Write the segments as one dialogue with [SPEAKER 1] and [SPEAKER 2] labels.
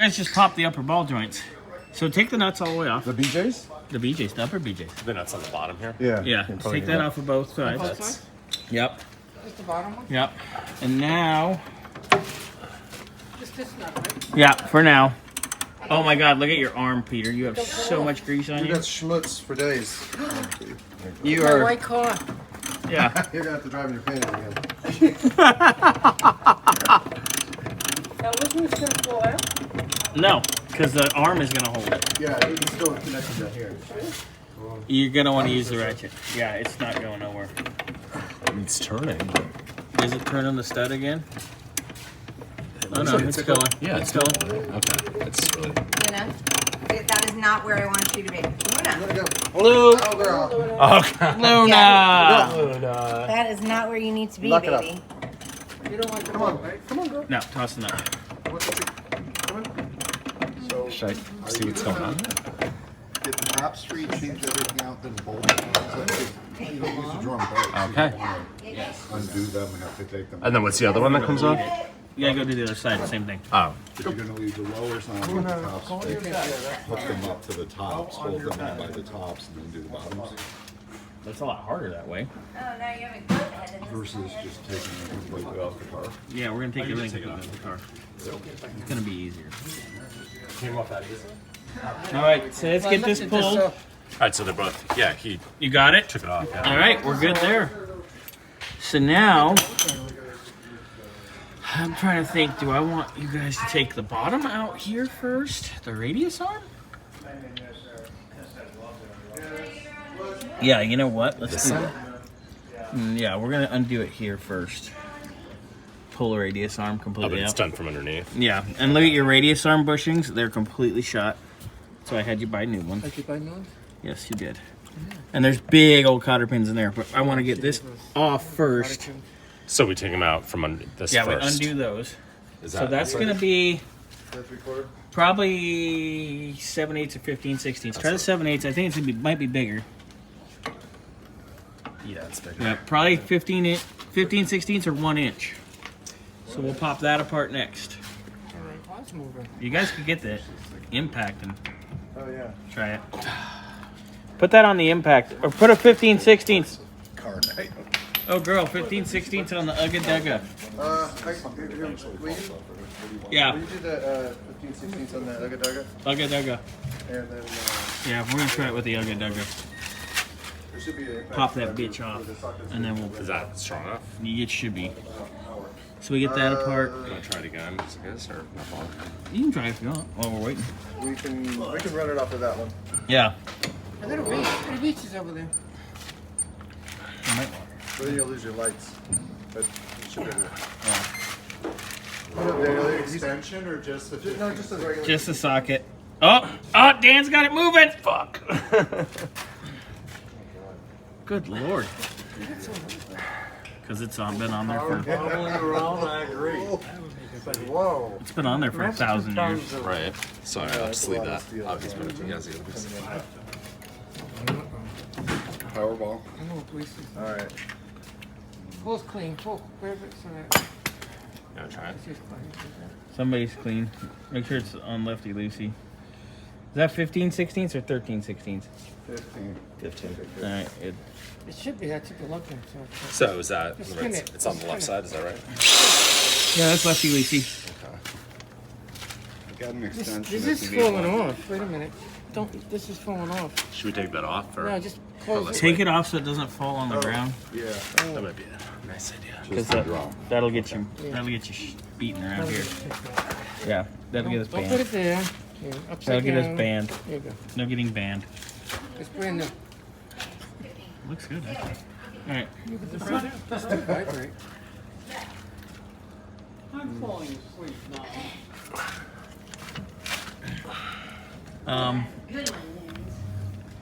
[SPEAKER 1] Let's just pop the upper ball joints. So take the nuts all the way off.
[SPEAKER 2] The BJs?
[SPEAKER 1] The BJs, the upper BJs.
[SPEAKER 3] The nuts on the bottom here?
[SPEAKER 2] Yeah.
[SPEAKER 1] Yeah, take that off of both sides.
[SPEAKER 4] Both sides?
[SPEAKER 1] Yep.
[SPEAKER 4] Just the bottom one?
[SPEAKER 1] Yep. And now,
[SPEAKER 4] Just this nut, right?
[SPEAKER 1] yeah, for now. Oh my God, look at your arm, Peter. You have so much grease on
[SPEAKER 2] You
[SPEAKER 1] you.
[SPEAKER 2] got schmutz for days.
[SPEAKER 1] You
[SPEAKER 4] My
[SPEAKER 1] are,
[SPEAKER 4] white car.
[SPEAKER 1] yeah.
[SPEAKER 2] You're gonna have to drive in your pants again.
[SPEAKER 4] Now, wasn't this gonna fall out?
[SPEAKER 1] No, because the arm is gonna hold it.
[SPEAKER 2] Yeah, it's still connected down here.
[SPEAKER 1] You're gonna want to use the ratchet. Yeah, it's not going nowhere.
[SPEAKER 3] It's turning.
[SPEAKER 1] Is it turning the stud again? Oh no, it's going.
[SPEAKER 3] Yeah,
[SPEAKER 1] it's going.
[SPEAKER 3] Okay. It's really.
[SPEAKER 5] Luna, that is not where I want you to be. Luna,
[SPEAKER 1] Blue.
[SPEAKER 2] Oh, girl.
[SPEAKER 3] Okay.
[SPEAKER 1] Luna.
[SPEAKER 3] Luna.
[SPEAKER 5] that is not where you need to be,
[SPEAKER 2] Lock it up.
[SPEAKER 5] baby.
[SPEAKER 4] You don't want the
[SPEAKER 2] Come
[SPEAKER 4] ball,
[SPEAKER 2] on.
[SPEAKER 4] right?
[SPEAKER 2] Come on, girl.
[SPEAKER 1] No, toss the nut.
[SPEAKER 2] Come on. So,
[SPEAKER 3] Should I see what's going on?
[SPEAKER 2] get the upholstery, change everything out, then bolt it. You don't use the drum bolts.
[SPEAKER 3] Okay.
[SPEAKER 6] Undo them and have to take them.
[SPEAKER 3] And then what's the other one that comes off?
[SPEAKER 1] You gotta go to the other side, same thing.
[SPEAKER 3] Oh.
[SPEAKER 6] If you're gonna leave the lowers on with the tops, hook them up to the tops, hold them in by the tops, and then do the bottoms.
[SPEAKER 1] That's a lot harder that way.
[SPEAKER 5] Oh, now you have a good head in this.
[SPEAKER 6] Versus just taking it completely off the car.
[SPEAKER 1] Yeah, we're gonna take everything out of the car. It's gonna be easier.
[SPEAKER 3] Came off that easy.
[SPEAKER 1] All right, so let's get this pulled.
[SPEAKER 3] All right, so they're both. Yeah, he
[SPEAKER 1] You got it?
[SPEAKER 3] took it off. Yeah.
[SPEAKER 1] All right, we're good there. So now, I'm trying to think, do I want you guys to take the bottom out here first? The radius arm? Yeah, you know what? Let's do that. Yeah, we're going to undo it here first. Pull the radius arm
[SPEAKER 3] Oh, but
[SPEAKER 1] completely
[SPEAKER 3] it's
[SPEAKER 1] out.
[SPEAKER 3] done from underneath.
[SPEAKER 1] Yeah, and look at your radius arm bushings. They're completely shot. So I had you buy new ones.
[SPEAKER 4] Did you buy new ones?
[SPEAKER 1] Yes, you did. And there's big old cotter pins in there, but I want to get this off first.
[SPEAKER 3] So we take them out from under this
[SPEAKER 1] Yeah,
[SPEAKER 3] first.
[SPEAKER 1] we undo those.
[SPEAKER 3] Is
[SPEAKER 1] So that's going to be
[SPEAKER 2] 3/4.
[SPEAKER 1] probably 7/8 or 15/16. Try the 7/8. I think it's gonna be might be bigger.
[SPEAKER 3] Yeah, it's bigger.
[SPEAKER 1] Yeah, probably 15/16 or 1 inch. So we'll pop that apart next.
[SPEAKER 4] Car's moving.
[SPEAKER 1] You guys could get the impact and
[SPEAKER 2] Oh, yeah.
[SPEAKER 1] try it. Put that on the impact, or put a 15/16.
[SPEAKER 2] Car night.
[SPEAKER 1] Oh, girl, 15/16 on the Ugga Dugga.
[SPEAKER 2] Will
[SPEAKER 1] Yeah,
[SPEAKER 2] you do the 15/16 on the Ugga Dugga?
[SPEAKER 1] Ugga Dugga.
[SPEAKER 2] And then
[SPEAKER 1] Yeah, we're gonna try it with the Ugga Dugga.
[SPEAKER 2] there should be a
[SPEAKER 1] Pop that bitch off, and then we'll.
[SPEAKER 3] Is that strong enough?
[SPEAKER 1] It should be. So we get that apart.
[SPEAKER 3] You want to try it again, I guess, or not bother?
[SPEAKER 1] You can try if you want while we're waiting.
[SPEAKER 2] we can run it off of that one.
[SPEAKER 1] Yeah.
[SPEAKER 4] A little reach. The reach is over there.
[SPEAKER 1] You might-
[SPEAKER 2] But then you'll lose your lights. But it should be able to.
[SPEAKER 6] Extension or just the
[SPEAKER 2] No, just a regular.
[SPEAKER 1] Just a socket. Oh, Dan's got it moving. Fuck. Good lord. Because it's been on there for.
[SPEAKER 2] around, I agree. Whoa.
[SPEAKER 1] It's been on there for 1,000 years.
[SPEAKER 3] Right. Sorry, I'll just leave that.
[SPEAKER 2] Steel.
[SPEAKER 3] Oh, he's put it. He has the other piece.
[SPEAKER 6] Powerball.
[SPEAKER 4] I know, please.
[SPEAKER 2] Alright.
[SPEAKER 4] Pull's clean. Pull. Where is it? So that
[SPEAKER 3] You want to try it?
[SPEAKER 4] it's just clean.
[SPEAKER 1] Somebody's clean. Make sure it's on lefty loosey. Is that 15/16 or 13/16?
[SPEAKER 2] 15.
[SPEAKER 3] 15.
[SPEAKER 1] All right.
[SPEAKER 4] It should be. I took a look at it.
[SPEAKER 3] So is that?
[SPEAKER 4] Just spin it.
[SPEAKER 3] It's on the
[SPEAKER 4] Just
[SPEAKER 3] left
[SPEAKER 4] spin
[SPEAKER 3] side. Is that right?
[SPEAKER 1] Yeah, that's lefty loosey.
[SPEAKER 3] Okay.
[SPEAKER 6] I got an extension.
[SPEAKER 4] This
[SPEAKER 6] if
[SPEAKER 4] is
[SPEAKER 6] you need
[SPEAKER 4] falling
[SPEAKER 6] one.
[SPEAKER 4] off. Wait a minute. Don't. This is falling off.
[SPEAKER 3] Should we take that off, or
[SPEAKER 4] No, just close it.
[SPEAKER 1] Take it off so it doesn't fall on the ground.
[SPEAKER 2] Yeah.
[SPEAKER 3] that might be a nice idea.
[SPEAKER 1] Because
[SPEAKER 6] Just the drum.
[SPEAKER 1] that'll get you. That'll get you beating around here. Yeah, that'll get us
[SPEAKER 4] Don't put
[SPEAKER 1] banned.
[SPEAKER 4] it there. Yeah, upside
[SPEAKER 1] That'll get us
[SPEAKER 4] down.
[SPEAKER 1] banned.
[SPEAKER 4] There you go.
[SPEAKER 1] No getting banned.
[SPEAKER 4] It's brand new.
[SPEAKER 1] Looks good. Actually. All right.
[SPEAKER 4] Just to vibrate.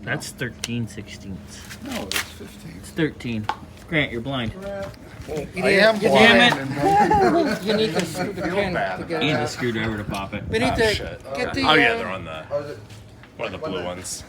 [SPEAKER 1] That's 13/16.
[SPEAKER 6] No, it's 15.
[SPEAKER 1] It's 13. Grant, you're blind.
[SPEAKER 2] I am blind.
[SPEAKER 4] You need to screw the pin
[SPEAKER 1] You need
[SPEAKER 4] together.
[SPEAKER 1] a screwdriver to pop it.
[SPEAKER 4] We need
[SPEAKER 3] Oh,
[SPEAKER 4] to
[SPEAKER 3] shit.
[SPEAKER 4] get
[SPEAKER 3] Okay.
[SPEAKER 4] the.
[SPEAKER 3] Oh yeah, they're on the
[SPEAKER 2] Oh, is it?
[SPEAKER 3] one of the blue ones.